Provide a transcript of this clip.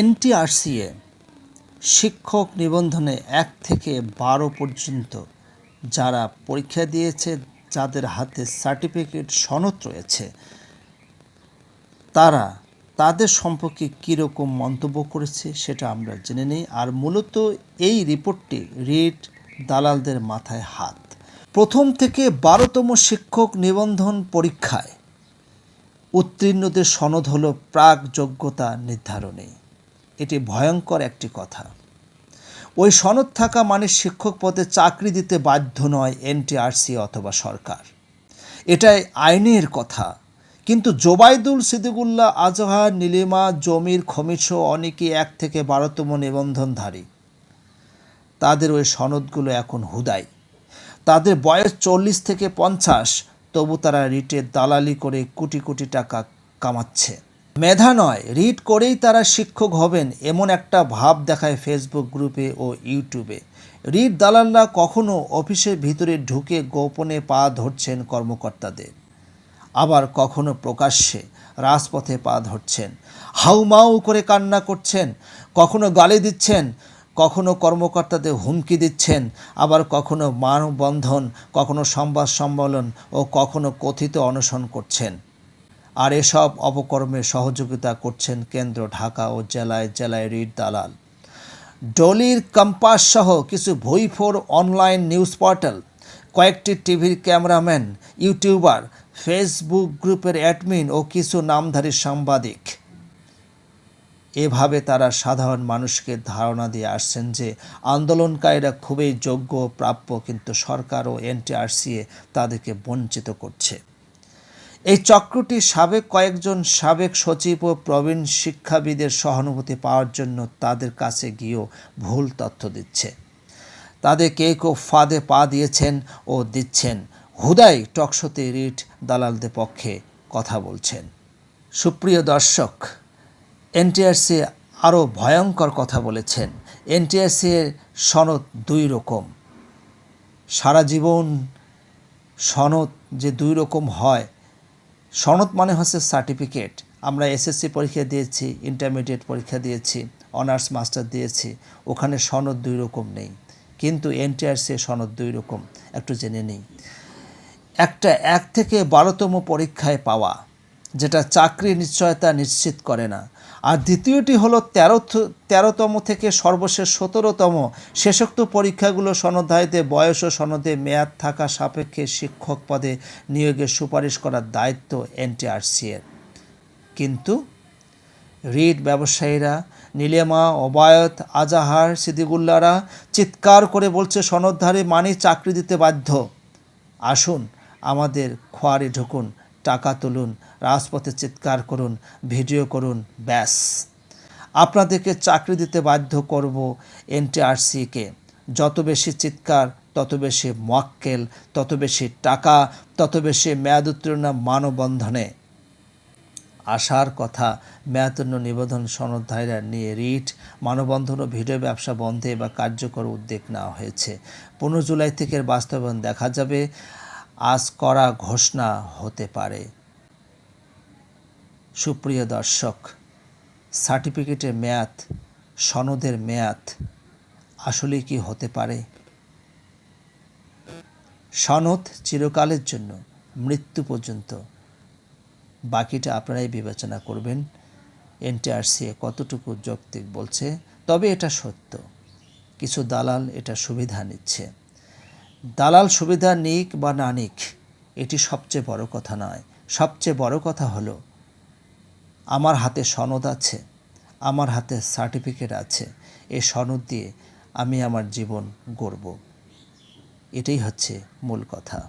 NTRCA শিক্ষক নিবন্ধনে ১ থেকে ১২ পর্যন্ত যারা পরীক্ষা দিয়েছে, যাদের হাতে সার্টিফিকেট সনদ রয়েছে, তাদের সম্পর্কে কীরকম মন্তব্য করেছে সেটা আমরা জেনে নিই। আর মূলত এই রিপোর্টটি রিট দালালদের মাথায় হাত। প্রথম থেকে ১২তম শিক্ষক নিবন্ধন পরীক্ষায় উত্তীর্ণদের সনদ হলো প্রাক যোগ্যতা নির্ধারণী। এটি ভয়ঙ্কর একটি কথা। ওই সনদ থাকা মানে শিক্ষক পদে চাকরি দিতে বাধ্য নয় এনটিআরসি অথবা সরকার। এটাই আইনের কথা। কিন্তু জোবাইদুল, সিদ্দিকুল্লাহ, আজহার, নীলিমা, জমির, খমিরসহ অনেকেই ১ থেকে ১২তম নিবন্ধনধারী। তাদের ওই সনদগুলো এখন হুদাই। তাদের বয়স ৪০ থেকে ৫০, তবু তারা রিটের দালালি করে কোটি কোটি টাকা কামাচ্ছে। মেধা নয়, রিট করেই তারা শিক্ষক হবেন এমন একটা ভাব দেখায় ফেসবুক গ্রুপে ও ইউটিউবে। রিট দালালরা কখনো অফিসের ভিতরে ঢুকে গোপনে পা ধরছেন কর্মকর্তাদের, আবার কখনো প্রকাশ্যে রাজপথে পা ধরছেন, হাউমাউ করে কান্না করছেন, কখনো গালি দিচ্ছেন, কখনো কর্মকর্তাদের হুমকি দিচ্ছেন, আবার কখনো মানববন্ধন, কখনো সংবাদ সম্মেলন ও কখনো কথিত অনশন করছেন। আর এসব অপকর্মে সহযোগিতা করছেন কেন্দ্র, ঢাকা ও জেলায় জেলায় রিট দালাল। ডলির, কম্পাস সহ কিছু ভুইফোর অনলাইন নিউজ পোর্টাল, কয়েকটি টিভির ক্যামেরাম্যান, ইউটিউবার, ফেসবুক গ্রুপের অ্যাডমিন ও কিছু নামধারী সাংবাদিক। এভাবে তারা সাধারণ মানুষকে ধারণা দিয়ে আসছেন যে আন্দোলনকারীরা খুবই যোগ্য ও প্রাপ্য, কিন্তু সরকার ও এনটিআরসিএ তাদেরকে বঞ্চিত করছে। এই চক্রটি কয়েকজন সাবেক সচিব ও প্রবীণ শিক্ষাবিদের সহানুভূতি পাওয়ার জন্য তাদের কাছে গিয়েও ভুল তথ্য দিচ্ছে। তাদের কেউ কেউ ফাঁদে পা দিয়েছেন ও দিচ্ছেন। হুদাই টকশোতে রিট দালালদের পক্ষে কথা বলছেন। সুপ্রিয় দর্শক, এনটিআরসি আরও ভয়ঙ্কর কথা বলেছেন। এনটিআরসি এর সনদ ২ রকম। সারা জীবন সনদ যে ২ রকম হয়, সনদ মানে হচ্ছে সার্টিফিকেট। আমরা এসএসসি পরীক্ষা দিয়েছি, ইন্টারমিডিয়েট পরীক্ষা দিয়েছি, অনার্স মাস্টার দিয়েছি, ওখানে সনদ ২ রকম নেই। কিন্তু এনটিআরসি সনদ ২ রকম, একটু জেনে নিই। একটা ১ থেকে ১২তম পরীক্ষায় পাওয়া, যেটা চাকরির নিশ্চয়তা নিশ্চিত করে না। আর দ্বিতীয়টি হলো ১৩তম থেকে সর্বশেষ ১৭তম শেষোক্ত পরীক্ষাগুলো সনদধারীদের বয়স ও সনদে মেয়াদ থাকা সাপেক্ষে শিক্ষক পদে নিয়োগের সুপারিশ করার দায়িত্ব এনটিআরসি-এর। কিন্তু রিট ব্যবসায়ীরা, নীলিমা, ওবায়দ, আজাহার, সিদ্দিকুল্লাহরা চিৎকার করে বলছে সনদধারী মানে চাকরি দিতে বাধ্য। আসুন আমাদের খোয়ারে ঢুকুন, টাকা তুলুন, রাজপথে চিৎকার করুন, ভিডিও করুন, ব্যাস আপনাদেরকে চাকরি দিতে বাধ্য করব এনটিআরসিকে। যত বেশি চিৎকার, তত বেশি মোয়াক্কেল, তত বেশি টাকা, তত বেশি মেয়াদ উত্তীর্ণ মানববন্ধনে আসার কথা। মেয়াদোত্তীর্ণ নিবন্ধন সনদধারীরা নিয়ে রিট, মানববন্ধন ও ভিডিও ব্যবসা বন্ধে বা কার্যকর উদ্যোগ নেওয়া হয়েছে। ১৫ জুলাই থেকে বাস্তবায়ন দেখা যাবে। আজ করা ঘোষণা হতে পারে। সুপ্রিয় দর্শক, সার্টিফিকেটের মেয়াদ, সনদের মেয়াদ আসলে কি হতে পারে? সনদ চিরকালের জন্য, মৃত্যু পর্যন্ত। বাকিটা আপনারাই বিবেচনা করবেন এনটিআরসি কতটুকু যৌক্তিক বলছে। তবে এটা সত্য, কিছু দালাল এটা সুবিধা নিচ্ছে। দালাল সুবিধা নিক বা না নিক, এটি সবচেয়ে বড় কথা নয়। সবচেয়ে বড় কথা হলো আমার হাতে সনদ আছে, আমার হাতে সার্টিফিকেট আছে, এই সনদ দিয়ে আমি আমার জীবন গড়ব। এটাই হচ্ছে মূল কথা।